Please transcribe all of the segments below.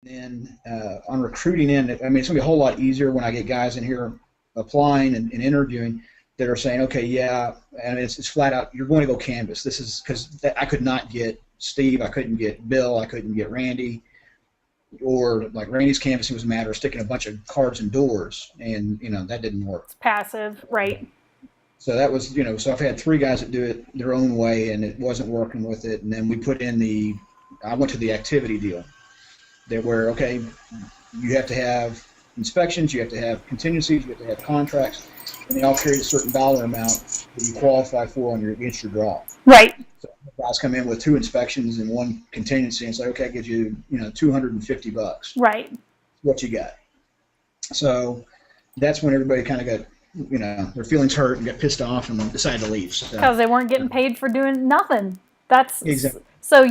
then on recruiting in, I mean, it's going to be a whole lot easier when I get guys in here applying and interviewing that are saying, okay, yeah, and it's flat out, you're going to go canvas. This is because I could not get Steve, I couldn't get Bill, I couldn't get Randy, or like Randy's canvassing was a matter of sticking a bunch of cards in doors, and that didn't work. It's passive, right? So that was, so I've had three guys that do it their own way, and it wasn't working with it, and then we put in I went to the activity deal. Where, okay, you have to have inspections, you have to have contingencies, you have to have contracts, and they all carry a certain dollar amount that you qualify for against your draw. Right. So guys come in with 2 inspections and 1 contingency, and it's like, okay, it gives you, $250. Right. What you got? So that's when everybody kind of got, their feelings hurt and got pissed off and decided to leave. Because they weren't getting paid for doing nothing. That's exactly. So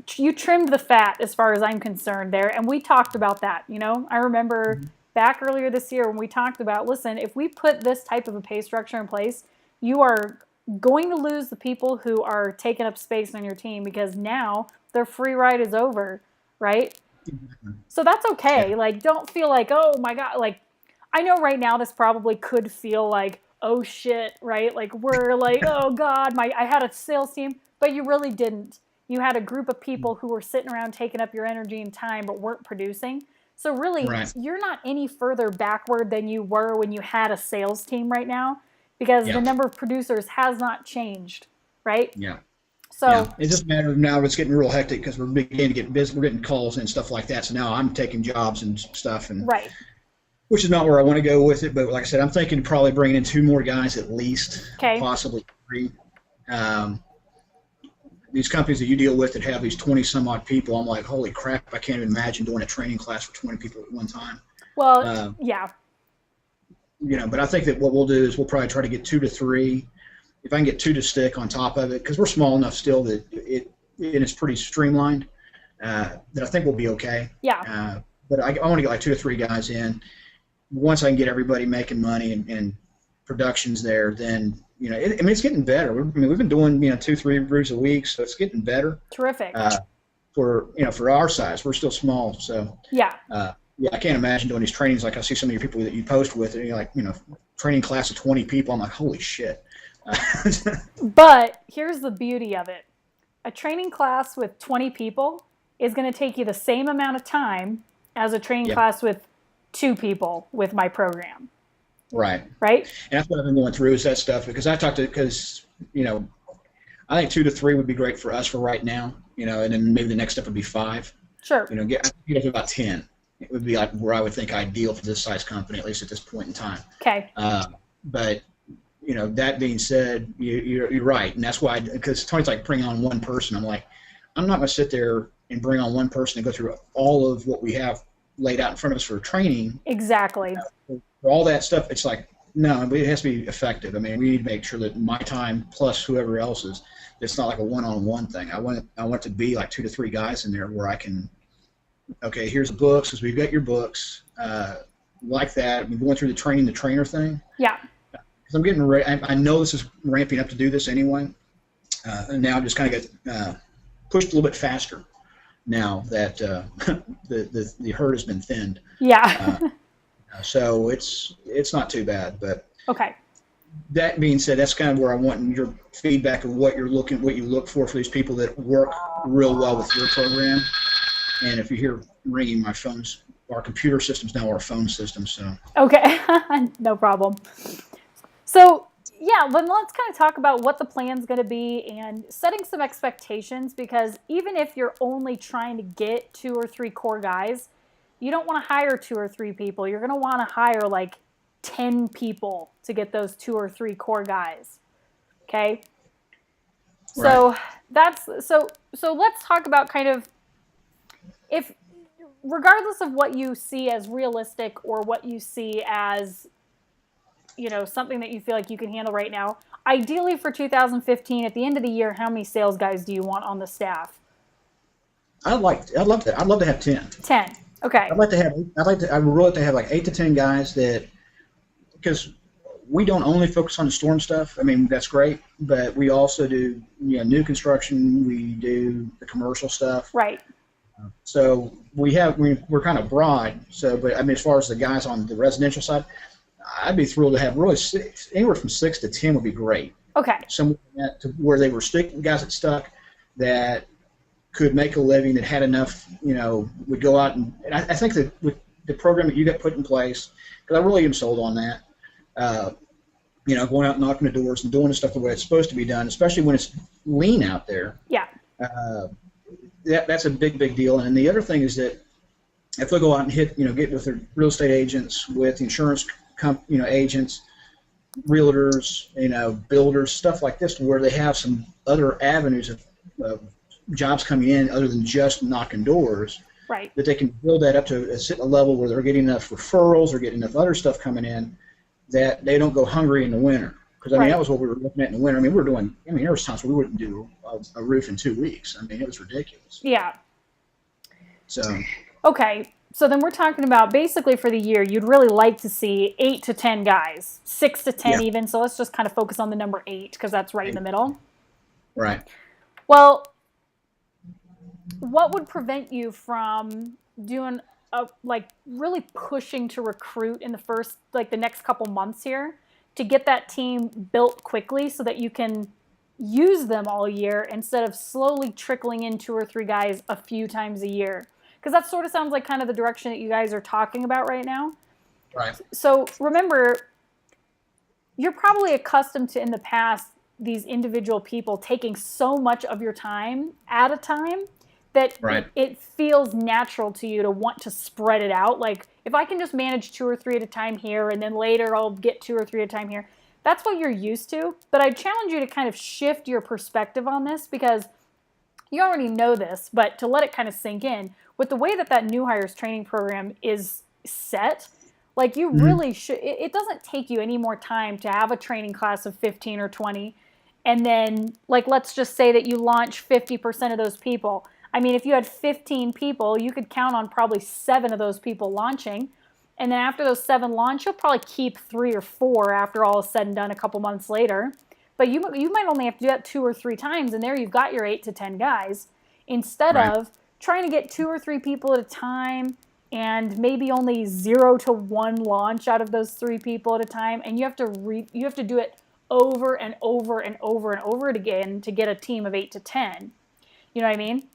you trimmed the fat as far as I'm concerned there, and we talked about that. I remember back earlier this year when we talked about, listen, if we put this type of a pay structure in place, you are going to lose the people who are taking up space on your team because now their free ride is over, right? So that's okay. Yeah. Like, don't feel like, oh my God, like, I know right now this probably could feel like, oh shit, right? Like, we're like, oh God, I had a sales team, but you really didn't. You had a group of people who were sitting around taking up your energy and time but weren't producing. So really, Right. You're not any further backward than you were when you had a sales team right now because the number of producers has not changed, right? Yeah. So yeah. It's just a matter of now it's getting real hectic because we're beginning to get busy. We're getting calls and stuff like that. So now I'm taking jobs and stuff, right. Which is not where I want to go with it. But like I said, I'm thinking probably bringing in 2 more guys at least, possibly 3. These companies that you deal with that have these 20 some odd people, I'm like, holy crap, I can't even imagine doing a training class for 20 people at one time. Well, yeah. But I think that what we'll do is we'll probably try to get 2 to 3. If I can get 2 to stick on top of it, because we're small enough still that it's pretty streamlined, that I think we'll be okay. Yeah. But I want to get like 2 to 3 guys in. Once I can get everybody making money and production's there, then it's getting better. We've been doing 2-3 brews a week, so it's getting better. Terrific. For our size, we're still small, so yeah. I can't imagine doing these trainings like I see some of your people that you post with, and you're like, training class of 20 people. I'm like, holy shit. But here's the beauty of it: a training class with 20 people is going to take you the same amount of time as a training class with 2 people with my program. Right. Right. And that's what I've been going through is that stuff because I think 2 to 3 would be great for us for right now, and then maybe the next step would be 5. Sure. Get to about 10. It would be like where I would think ideal for this size company, at least at this point in time. Okay. But that being said, you're right, and that's why because Tony's like bring on one person. I'm like, I'm not going to sit there and bring on one person and go through all of what we have laid out in front of us for training. Exactly. For all that stuff, it's like, no, it has to be effective. I mean, we need to make sure that my time plus whoever else's, it's not like a one-on-one thing. I want it to be like 2 to 3 guys in there where I can, okay, here's the books, because we've got your books, like that. I'm going through the training the trainer thing. Yeah. Because I'm getting ready. I know this is ramping up to do this anyway, and now I'm just kind of get pushed a little bit faster now that the herd has been thinned. Yeah. So it's not too bad, but okay. That being said, that's kind of where I want your feedback of what you look for these people that work real well with your program. And if you hear ringing, my phone's our computer system's now our phone system. So okay, no problem. So yeah, then let's kind of talk about what the plan's going to be and setting some expectations, because even if you're only trying to get 2 or 3 core guys, you don't want to hire 2 or 3 people. You're going to want to hire like 10 people to get those 2 or 3 core guys. Okay. So so let's talk about kind of, if regardless of what you see as realistic or what you see as, something that you feel like you can handle right now, ideally for 2015, at the end of the year, how many sales guys do you want on the staff? I'd love to have 10. 10. Okay. I would really like to have like 8 to 10 guys that, because we don't only focus on the storm stuff. I mean, that's great, but we also do new construction. We do the commercial stuff. Right. So we're kind of broad. So, but I mean, as far as the guys on the residential side, I'd be thrilled to have really anywhere from 6 to 10 would be great. Okay. Somewhere to where they were guys that stuck, that could make a living, that had enough, would go out and I think that with the program that you got put in place, because I really am sold on that. Going out and knocking the doors and doing the stuff the way it's supposed to be done, especially when it's lean out there. Yeah. That's a big deal. And the other thing is that if they go out and get with their real estate agents, with insurance agents, realtors, builders, stuff like this, where they have some other avenues of jobs coming in other than just knocking doors. Right. That they can build that up to a level where they're getting enough referrals or getting enough other stuff coming in that they don't go hungry in the winter. Because, that was what we were looking at in the winter. There was times where we wouldn't do a roof in 2 weeks. It was ridiculous. Yeah. So. Okay. So then we're talking about basically for the year, you'd really like to see 8 to 10 guys, 6 to 10 even. So let's just kind of focus on the number 8 because that's right in the middle. Right. Well, what would prevent you from doing really pushing to recruit in the next couple months here to get that team built quickly so that you can use them all year instead of slowly trickling in 2 or 3 guys a few times a year? Because that sort of sounds like kind of the direction that you guys are talking about right now. Right. So remember, you're probably accustomed to in the past these individual people taking so much of your time at a time that it feels natural to you to want to spread it out. Like, if I can just manage 2 or 3 at a time here, and then later I'll get 2 or 3 at a time here, that's what you're used to. But I challenge you to kind of shift your perspective on this, because you already know this, but to let it kind of sink in, with the way that new hires training program is set, like, you really should, it doesn't take you any more time to have a training class of 15 or 20, and then, like, let's just say that you launch 50% of those people. If you had 15 people, you could count on probably 7 of those people launching. And then after those 7 launch, you'll probably keep 3 or 4 after all is said and done a couple months later. But you might only have to do that 2 or 3 times, and there you've got your 8 to 10 guys, instead of trying to get 2 or 3 people at a time and maybe only 0 to 1 launch out of those 3 people at a time. And you have to do it over and over and over and over again to get a team of 8 to 10. You know what I mean?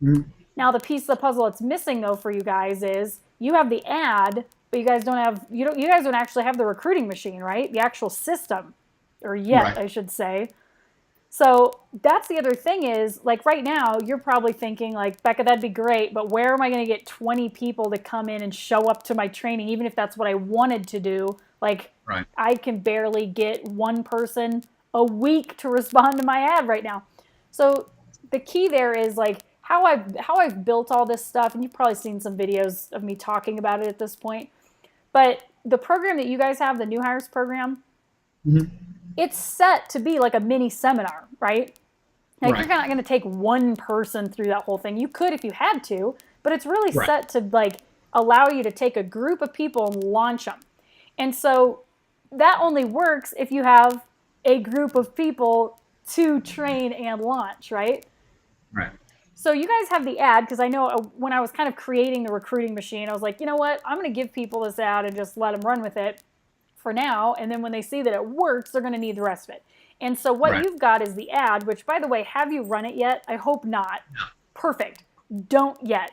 Mm-hmm. Now, the piece of the puzzle that's missing, though, for you guys is you have the ad, but you guys don't actually have the recruiting machine, right? The actual system, or yet, I should say. So that's the other thing is, like, right now, you're probably thinking, like, Becca, that'd be great, but where am I going to get 20 people to come in and show up to my training, even if that's what I wanted to do? Like, I can barely get 1 person a week to respond to my ad right now. So the key there is, like, how I've built all this stuff, and you've probably seen some videos of me talking about it at this point. But the program that you guys have, the new hires program, it's set to be like a mini seminar, right? Like, you're not going to take 1 person through that whole thing. You could if you had to, but it's really set to, like, allow you to take a group of people and launch them. And so that only works if you have a group of people to train and launch, right? Right. So you guys have the ad, because I know when I was kind of creating the recruiting machine, I was like, you know what? I'm going to give people this ad and just let them run with it for now. And then when they see that it works, they're going to need the rest of it. And so what you've got is the ad, which, by the way, have you run it yet? I hope not. No. Perfect. Don't yet.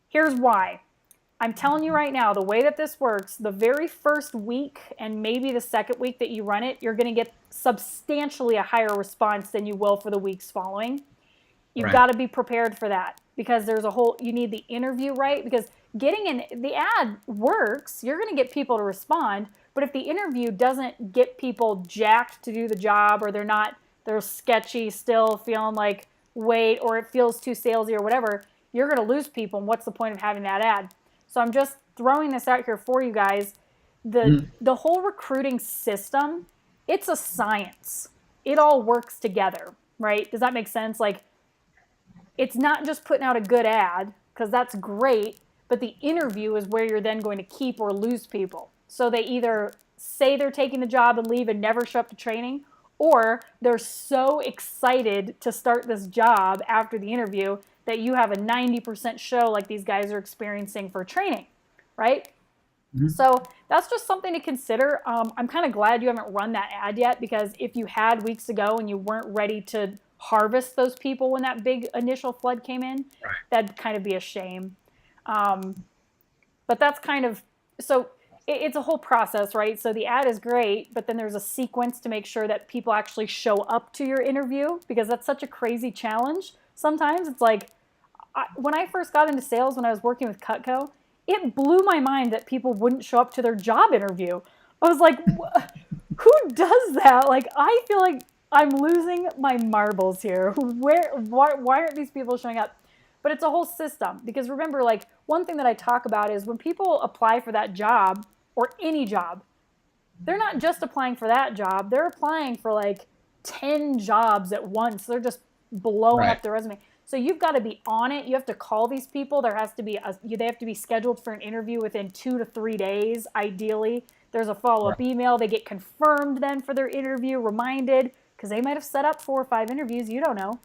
Here's why. I'm telling you right now, the way that this works, the very first week and maybe the second week that you run it, you're going to get substantially a higher response than you will for the weeks following. You've got to be prepared for that, because you need the interview right, because the ad works, you're going to get people to respond, but if the interview doesn't get people jacked to do the job, or they're sketchy still, feeling like, wait, or it feels too salesy or whatever, you're going to lose people, and what's the point of having that ad? So I'm just throwing this out here for you guys. The whole recruiting system, it's a science. It all works together, right? Does that make sense? Like, it's not just putting out a good ad, because that's great, but the interview is where you're then going to keep or lose people. So they either say they're taking the job and leave and never show up to training, or they're so excited to start this job after the interview that you have a 90% show like these guys are experiencing for training, right? Mhm. So that's just something to consider. I'm kind of glad you haven't run that ad yet, because if you had weeks ago and you weren't ready to harvest those people when that big initial flood came in, Right. that'd kind of be a shame. But that's kind of, so it's a whole process, right? So the ad is great, but then there's a sequence to make sure that people actually show up to your interview, because that's such a crazy challenge. Sometimes it's like, when I first got into sales, when I was working with Cutco, it blew my mind that people wouldn't show up to their job interview. I was like, who does that? Like, I feel like I'm losing my marbles here. Why aren't these people showing up? But it's a whole system, because remember, like, one thing that I talk about is when people apply for that job or any job, they're not just applying for that job. They're applying for like 10 jobs at once. They're just blowing Right. up their resume. So you've got to be on it. You have to call these people. There has to be they have to be scheduled for an interview within 2 to 3 days, ideally. There's a follow-up Right. email. They get confirmed then for their interview, reminded, because they might have set up 4 or 5 interviews. You don't know.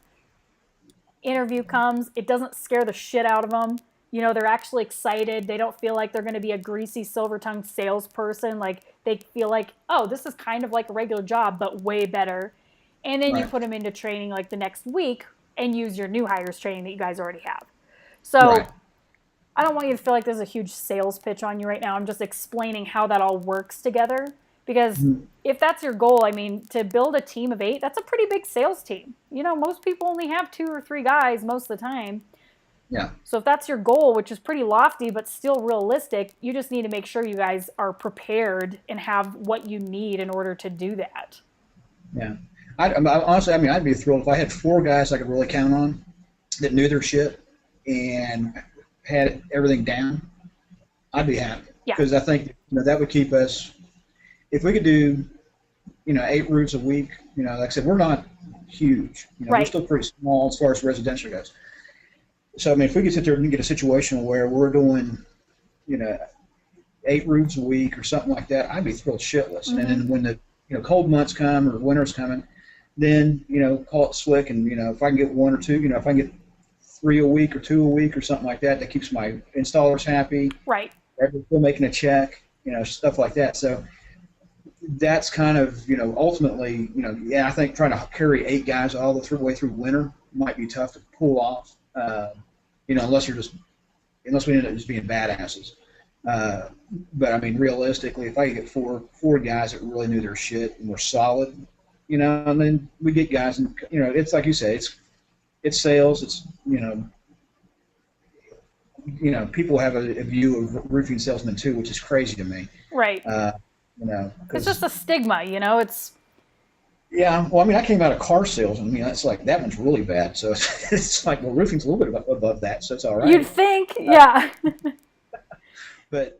Interview comes. It doesn't scare the shit out of them. You know, they're actually excited. They don't feel like they're going to be a greasy, silver-tongued salesperson. Like, they feel like, oh, this is kind of like a regular job, but way better. And then you Right. put them into training like the next week and use your new hires training that you guys already have. So Right. I don't want you to feel like there's a huge sales pitch on you right now. I'm just explaining how that all works together. Because if that's your goal, I mean, to build a team of 8, that's a pretty big sales team. You know, most people only have 2 or 3 guys most of the time. Yeah. So if that's your goal, which is pretty lofty but still realistic, you just need to make sure you guys are prepared and have what you need in order to do that. Yeah. Honestly, I mean, I'd be thrilled if I had 4 guys I could really count on that knew their shit and had everything down. I'd be happy. Yeah. Because I think that would keep us. If we could do 8 routes a week, like I said, we're not huge. We're Right. still pretty small as far as residential goes. So I mean, if we could sit there and get a situation where we're doing 8 routes a week or something like that, I'd be thrilled shitless. And then when the cold months come or winter's coming, then call it slick. And if I can get 1 or 2, if I can get 3 a week or 2 a week or something like that, that keeps my installers happy. Right. They're still making a check, stuff like that. So that's kind of ultimately I think trying to carry 8 guys all the way through winter might be tough to pull off. Unless we end up just being badasses. But I mean, realistically, if I could get four guys that really knew their shit and were solid, and then we get guys, and it's like you say, it's sales. It's people have a view of roofing salesmen too, which is crazy to me. Right. It's just a stigma, it's. Yeah, well, I mean, I came out of car sales, and it's like that one's really bad. So it's like, well, roofing's a little bit above that, so it's all right. You'd think, yeah. But